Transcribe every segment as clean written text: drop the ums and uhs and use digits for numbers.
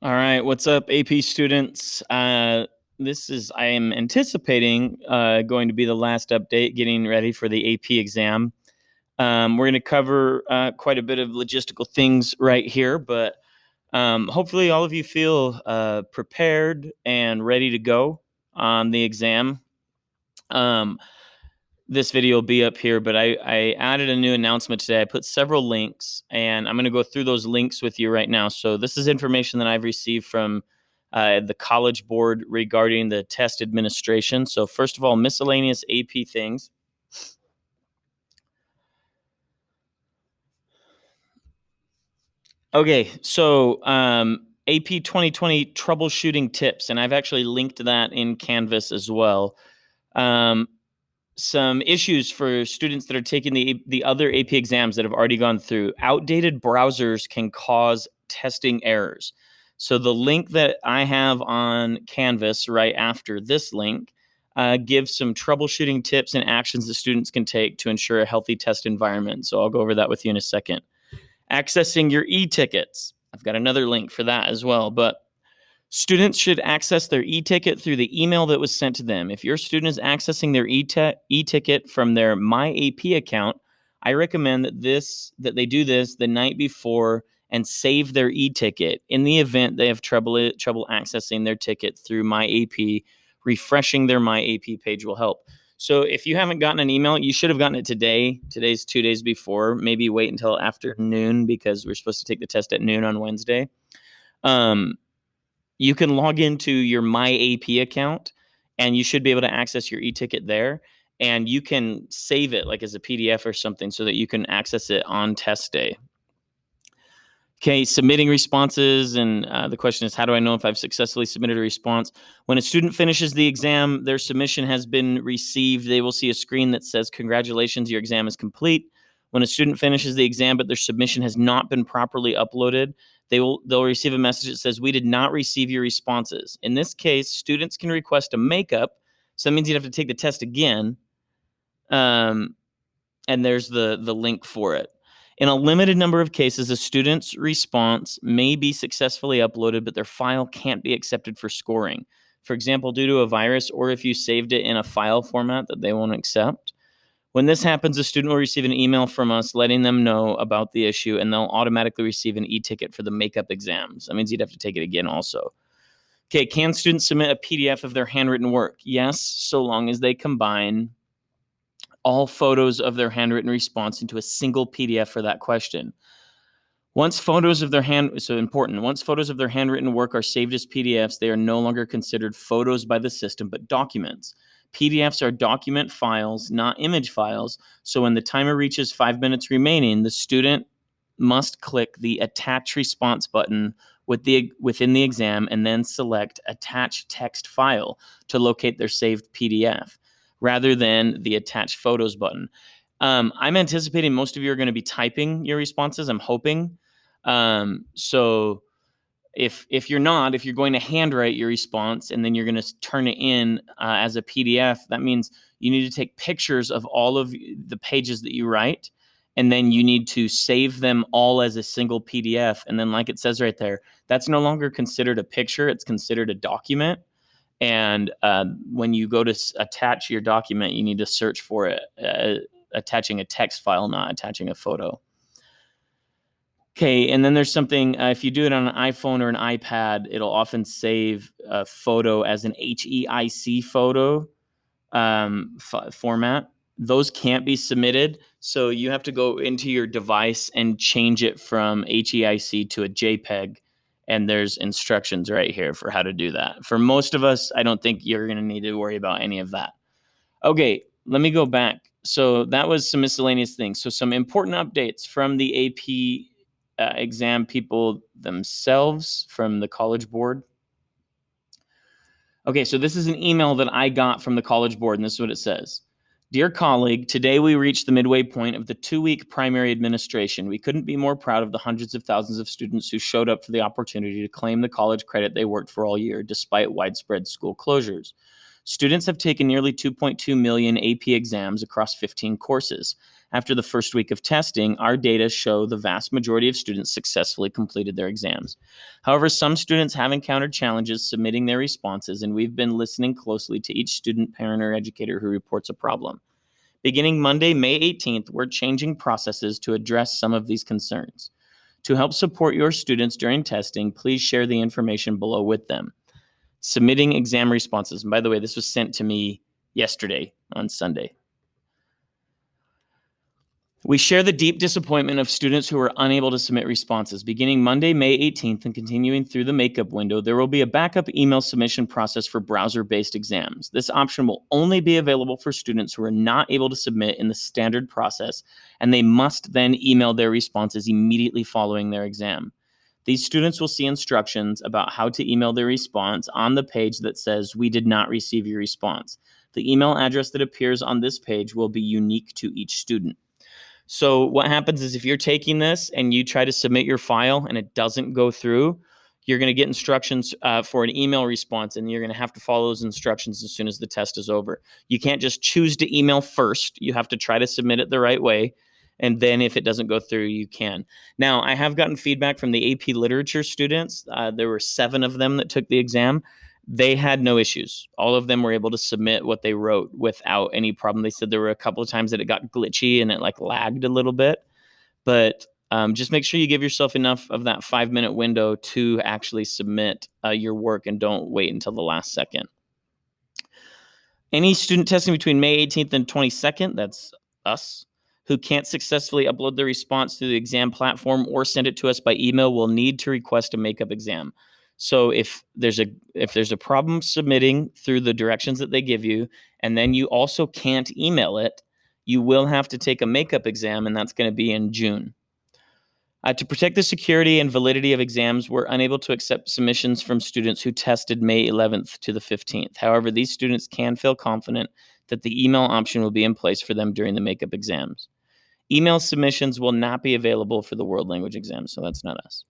All right, what's up, AP students? I am anticipating going to be the last update, getting ready for the AP exam. We're going to cover quite a bit of logistical things right here, but hopefully all of you feel prepared and ready to go on the exam. This video will be up here, but I added a new announcement today. I put several links, and I'm going to go through those links with you right now. So this is information that I've received from the College Board regarding the test administration. So first of all, miscellaneous AP things. Okay, so AP 2020 troubleshooting tips, and I've actually linked that in Canvas as well. Some issues for students that are taking the other AP exams that have already gone through. Outdated browsers can cause testing errors. So the link that I have on Canvas right after this link gives some troubleshooting tips and actions that students can take to ensure a healthy test environment. So I'll go over that with you in a second. Accessing your e-tickets. I've got another link for that as well, but students should access their e-ticket through the email that was sent to them. If your student is accessing their e-ticket from their My AP account, I recommend that they do this the night before and save their e-ticket. In the event they have trouble accessing their ticket through My AP, refreshing their My AP page will help. So if you haven't gotten an email, you should have gotten it today. Today's 2 days before. Maybe wait until afternoon because we're supposed to take the test at noon on Wednesday. You can log into your My AP account and you should be able to access your e-ticket there, and you can save it like as a PDF or something so that you can access it on test day. Okay, submitting responses, and the question is, how do I know if I've successfully submitted a response? When a student finishes the exam, their submission has been received. They will see a screen that says, congratulations, your exam is complete. When a student finishes the exam but their submission has not been properly uploaded, they'll receive a message that says, we did not receive your responses. In this case, students can request a makeup, so that means you'd have to take the test again, and there's the link for it. In a limited number of cases, a student's response may be successfully uploaded, but their file can't be accepted for scoring. For example, due to a virus, or if you saved it in a file format that they won't accept. When this happens, a student will receive an email from us letting them know about the issue, and they'll automatically receive an e-ticket for the makeup exams. That means you'd have to take it again also. Okay, can students submit a PDF of their handwritten work? Yes, so long as they combine all photos of their handwritten response into a single PDF for that question. Once photos of their handwritten work are saved as PDFs, they are no longer considered photos by the system, but documents. PDFs are document files, not image files. So when the timer reaches 5 minutes remaining, the student must click the Attach Response button within the exam and then select Attach Text File to locate their saved PDF, rather than the Attach Photos button. I'm anticipating most of you are going to be typing your responses. I'm hoping. So if you're not, if you're going to handwrite your response and then you're going to turn it in as a PDF, that means you need to take pictures of all of the pages that you write, and then you need to save them all as a single PDF. And then, like it says right there, that's no longer considered a picture; it's considered a document. And when you go to attach your document, you need to search for it, attaching a text file, not attaching a photo. Okay, and then there's something, if you do it on an iPhone or an iPad, it'll often save a photo as an HEIC photo format. Those can't be submitted, so you have to go into your device and change it from HEIC to a JPEG, and there's instructions right here for how to do that. For most of us, I don't think you're going to need to worry about any of that. Okay, let me go back. So that was some miscellaneous things. So some important updates from the AP exam people themselves, from the College Board. Okay, so this is an email that I got from the College Board, and this is what it says. Dear colleague, today we reached the midway point of the 2-week primary administration. We couldn't be more proud of the hundreds of thousands of students who showed up for the opportunity to claim the college credit they worked for all year, despite widespread school closures. Students have taken nearly 2.2 million AP exams across 15 courses. After the first week of testing, our data show the vast majority of students successfully completed their exams. However, some students have encountered challenges submitting their responses, and we've been listening closely to each student, parent, or educator who reports a problem. Beginning Monday, May 18th, we're changing processes to address some of these concerns. To help support your students during testing, please share the information below with them. Submitting exam responses. And by the way, this was sent to me yesterday on Sunday. We share the deep disappointment of students who are unable to submit responses. Beginning Monday, May 18th, and continuing through the makeup window, there will be a backup email submission process for browser-based exams. This option will only be available for students who are not able to submit in the standard process, and they must then email their responses immediately following their exam. These students will see instructions about how to email their response on the page that says, "We did not receive your response." The email address that appears on this page will be unique to each student. So what happens is if you're taking this and you try to submit your file and it doesn't go through, you're going to get instructions for an email response, and you're going to have to follow those instructions as soon as the test is over. You can't just choose to email first. You have to try to submit it the right way. And then if it doesn't go through, you can. Now, I have gotten feedback from the AP Literature students. There were 7 of them that took the exam. They had no issues. All of them were able to submit what they wrote without any problem. They said there were a couple of times that it got glitchy and it like lagged a little bit, but just make sure you give yourself enough of that 5-minute window to actually submit your work, and don't wait until the last second. Any student testing between May 18th and 22nd, that's us, who can't successfully upload their response to the exam platform or send it to us by email will need to request a makeup exam. So if there's a problem submitting through the directions that they give you, and then you also can't email it, you will have to take a makeup exam, and that's going to be in June. To protect the security and validity of exams, we're unable to accept submissions from students who tested May 11th to the 15th. However, these students can feel confident that the email option will be in place for them during the makeup exams. Email submissions will not be available for the world language exams, so that's not us.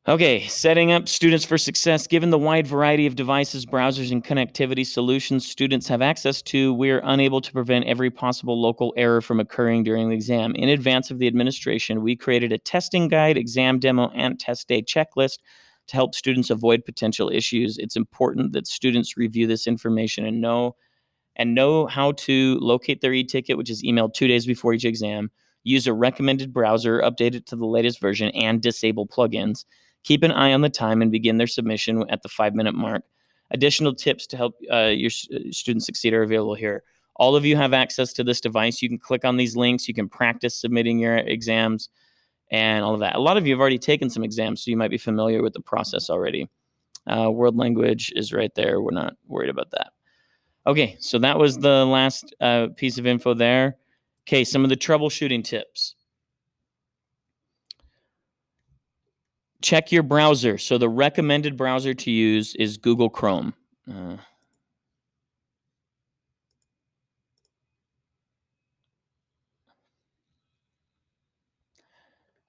Okay, setting up students for success. Given the wide variety of devices, browsers, and connectivity solutions students have access to, we're unable to prevent every possible local error from occurring during the exam. In advance of the administration, we created a testing guide, exam demo, and test day checklist to help students avoid potential issues. It's important that students review this information and know how to locate their e-ticket, which is emailed 2 days before each exam, use a recommended browser, update it to the latest version, and disable plugins. Keep an eye on the time and begin their submission at the 5-minute mark. Additional tips to help your students succeed are available here. All of you have access to this device. You can click on these links. You can practice submitting your exams and all of that. A lot of you have already taken some exams, so you might be familiar with the process already. World language is right there. We're not worried about that. Okay, so that was the last piece of info there. Okay, some of the troubleshooting tips. Check your browser. So the recommended browser to use is Google Chrome.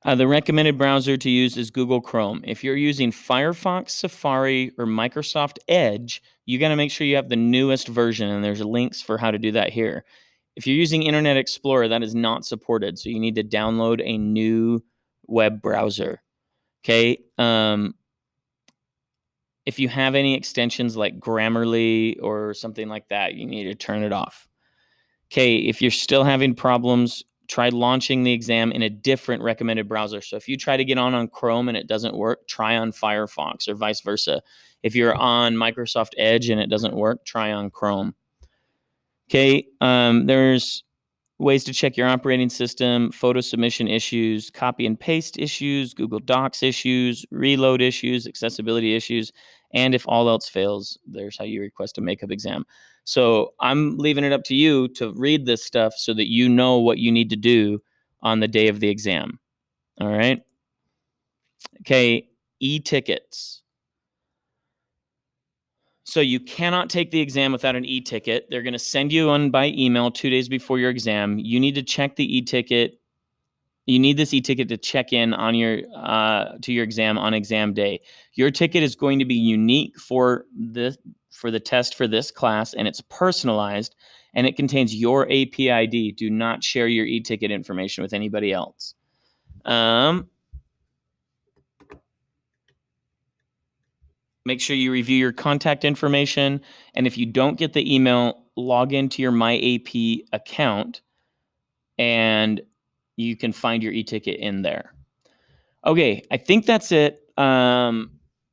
The recommended browser to use is Google Chrome. If you're using Firefox, Safari, or Microsoft Edge, you got to make sure you have the newest version, and there's links for how to do that here. If you're using Internet Explorer, that is not supported, so you need to download a new web browser. Okay. If you have any extensions like Grammarly or something like that, you need to turn it off. Okay, if you're still having problems, try launching the exam in a different recommended browser. So if you try to get on Chrome and it doesn't work, try on Firefox, or vice versa. If you're on Microsoft Edge and it doesn't work, try on Chrome. Okay, there's ways to check your operating system, photo submission issues, copy and paste issues, Google Docs issues, reload issues, accessibility issues, and if all else fails, there's how you request a makeup exam. So I'm leaving it up to you to read this stuff so that you know what you need to do on the day of the exam. All right? Okay, e-tickets. So you cannot take the exam without an e-ticket. They're going to send you one by email 2 days before your exam. You need to check the e-ticket. You need this e-ticket to check in on your to your exam on exam day. Your ticket is going to be unique for for the test for this class, and it's personalized, and it contains your AP ID. Do not share your e-ticket information with anybody else. Make sure you review your contact information, and if you don't get the email, log into your My AP account, and you can find your e-ticket in there. Okay, I think that's it.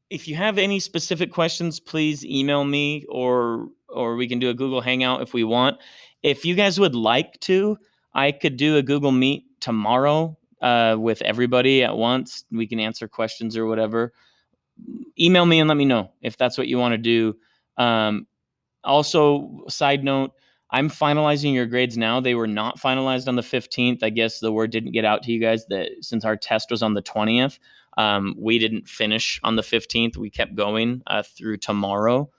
If you have any specific questions, please email me, or we can do a Google Hangout if we want. If you guys would like to, I could do a Google Meet tomorrow with everybody at once. We can answer questions or whatever. Email me and let me know if that's what you want to do. Also, side note, I'm finalizing your grades now. They were not finalized on the 15th. I guess the word didn't get out to you guys that since our test was on the 20th, we didn't finish on the 15th. We kept going through tomorrow.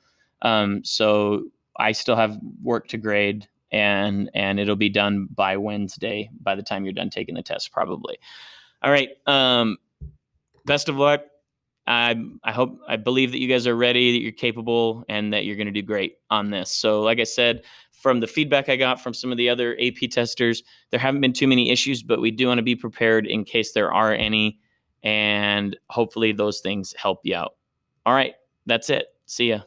So I still have work to grade, and it'll be done by Wednesday by the time you're done taking the test, probably. All right. Best of luck. I believe that you guys are ready, that you're capable, and that you're going to do great on this. So like I said, from the feedback I got from some of the other AP testers, there haven't been too many issues, but we do want to be prepared in case there are any, and hopefully those things help you out. All right, that's it. See ya.